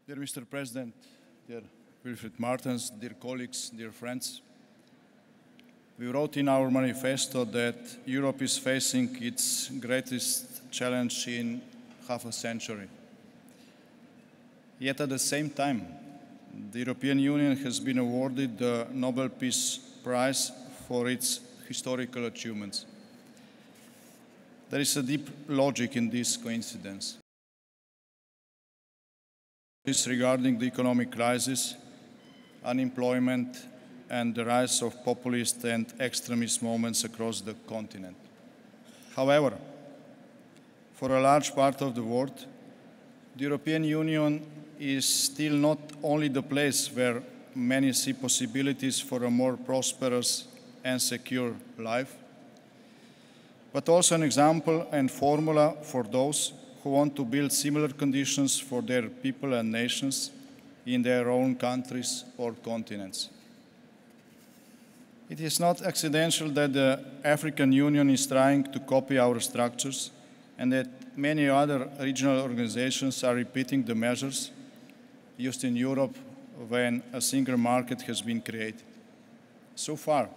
Dear Mr. President, dear Wilfried Martens, dear colleagues, dear friends, we wrote in our manifesto that Europe is facing its greatest challenge in half a century. Yet at the same time, the European Union has been awarded the Nobel Peace Prize for its historical achievements. There is a deep logic in this coincidence. Regarding the economic crisis, unemployment, and the rise of populist and extremist movements across the continent. However, for a large part of the world, the European Union is still not only the place where many see possibilities for a more prosperous and secure life, but also an example and formula for those who want to build similar conditions for their people and nations in their own countries or continents. It is not accidental that the African Union is trying to copy our structures and that many other regional organizations are repeating the measures used in Europe when a single market has been created. So far,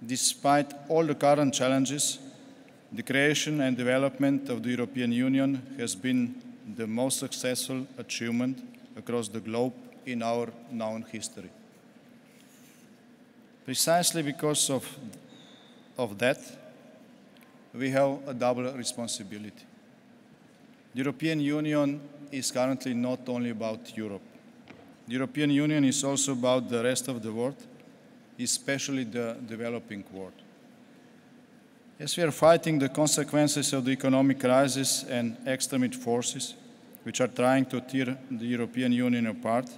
despite all the current challenges, the creation and development of the European Union has been the most successful achievement across the globe in our known history. Precisely because of that, we have a double responsibility. The European Union is currently not only about Europe. The European Union is also about the rest of the world, especially the developing world. As we are fighting the consequences of the economic crisis and extremist forces, which are trying to tear the European Union apart,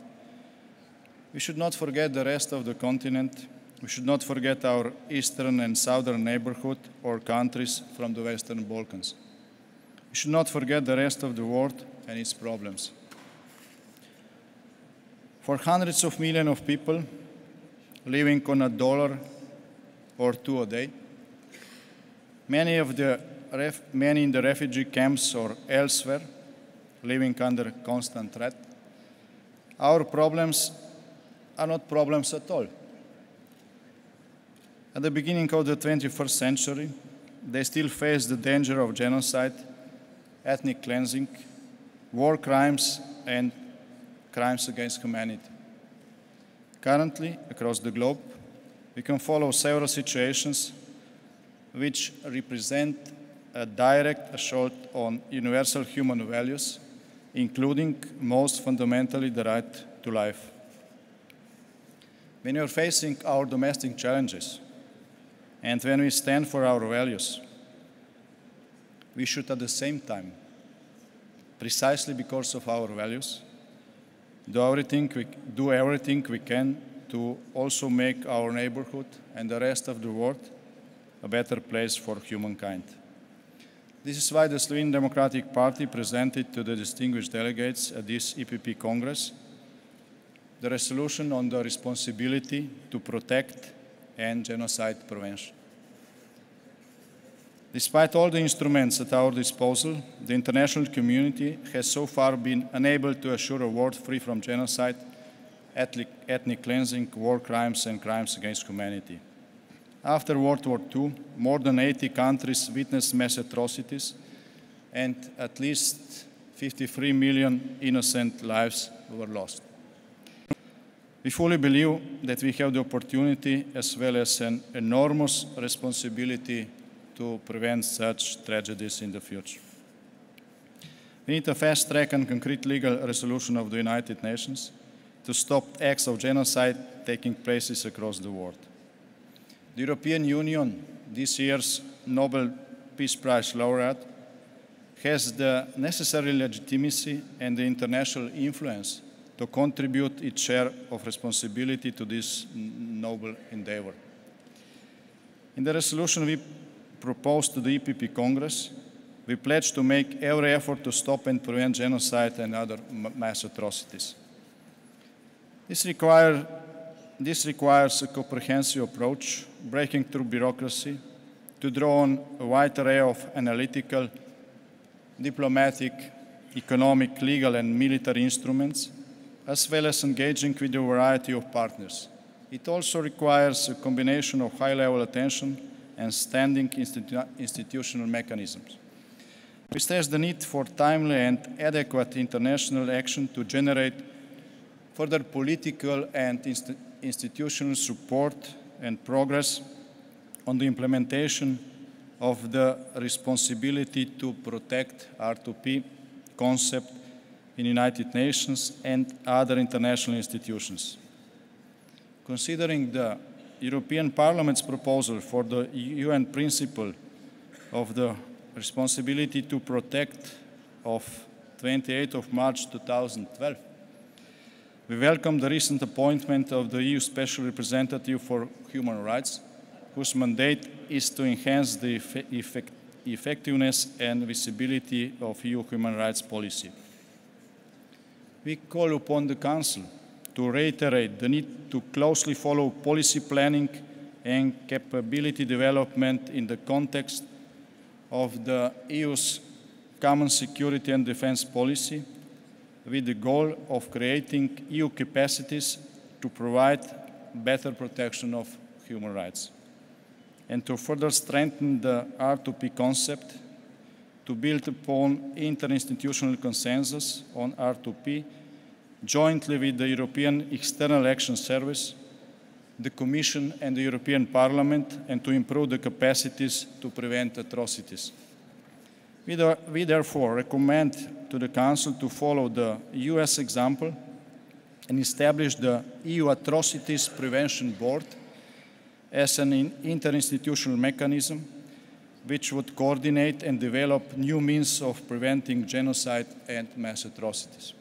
we should not forget the rest of the continent. We should not forget our eastern and southern neighborhood or countries from the Western Balkans. We should not forget the rest of the world and its problems. For hundreds of millions of people living on $1 or $2 a day, many in the refugee camps or elsewhere, living under constant threat, our problems are not problems at all. At the beginning of the 21st century, they still face the danger of genocide, ethnic cleansing, war crimes, and crimes against humanity. Currently, across the globe, we can follow several situations which represent a direct assault on universal human values, including, most fundamentally, the right to life. When we are facing our domestic challenges, and when we stand for our values, we should at the same time, precisely because of our values, do everything we can to also make our neighborhood and the rest of the world a better place for humankind. This is why the Slovenian Democratic Party presented to the distinguished delegates at this EPP Congress the resolution on the responsibility to protect and genocide prevention. Despite all the instruments at our disposal, the international community has so far been unable to assure a world free from genocide, ethnic cleansing, war crimes, and crimes against humanity. After World War II, more than 80 countries witnessed mass atrocities, and at least 53 million innocent lives were lost. We fully believe that we have the opportunity as well as an enormous responsibility to prevent such tragedies in the future. We need a fast-track and concrete legal resolution of the United Nations to stop acts of genocide taking place across the world. The European Union, this year's Nobel Peace Prize laureate, has the necessary legitimacy and the international influence to contribute its share of responsibility to this noble endeavor. In the resolution we proposed to the EPP Congress, we pledge to make every effort to stop and prevent genocide and other mass atrocities. This requires a comprehensive approach, breaking through bureaucracy, to draw on a wide array of analytical, diplomatic, economic, legal and military instruments, as well as engaging with a variety of partners. It also requires a combination of high-level attention and standing institutional mechanisms. We stress the need for timely and adequate international action to generate further political and institutional support and progress on the implementation of the responsibility to protect R2P concept in the United Nations and other international institutions. Considering the European Parliament's proposal for the UN principle of the responsibility to protect of 28th of March 2012, we welcome the recent appointment of the EU Special Representative for Human Rights, whose mandate is to enhance the effectiveness and visibility of EU human rights policy. We call upon the Council to reiterate the need to closely follow policy planning and capability development in the context of the EU's common security and defense policy, with the goal of creating EU capacities to provide better protection of human rights, and to further strengthen the R2P concept, to build upon interinstitutional consensus on R2P jointly with the European External Action Service, the Commission and the European Parliament, and to improve the capacities to prevent atrocities. We therefore recommend to the Council to follow the US example and establish the EU Atrocities Prevention Board as an interinstitutional mechanism which would coordinate and develop new means of preventing genocide and mass atrocities.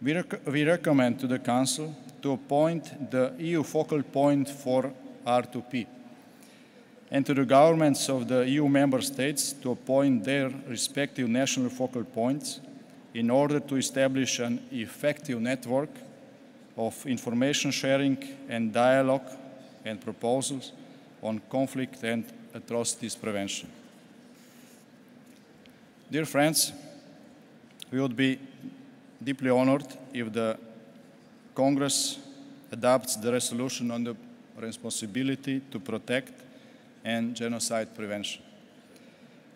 We recommend to the Council to appoint the EU focal point for R2P, and to the governments of the EU member states to appoint their respective national focal points in order to establish an effective network of information sharing and dialogue and proposals on conflict and atrocities prevention. Dear friends, we would be deeply honored if the Congress adopts the resolution on the responsibility to protect and genocide prevention.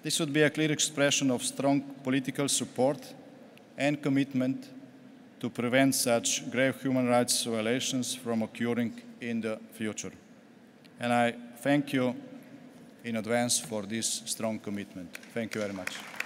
This would be a clear expression of strong political support and commitment to prevent such grave human rights violations from occurring in the future. And I thank you in advance for this strong commitment. Thank you very much.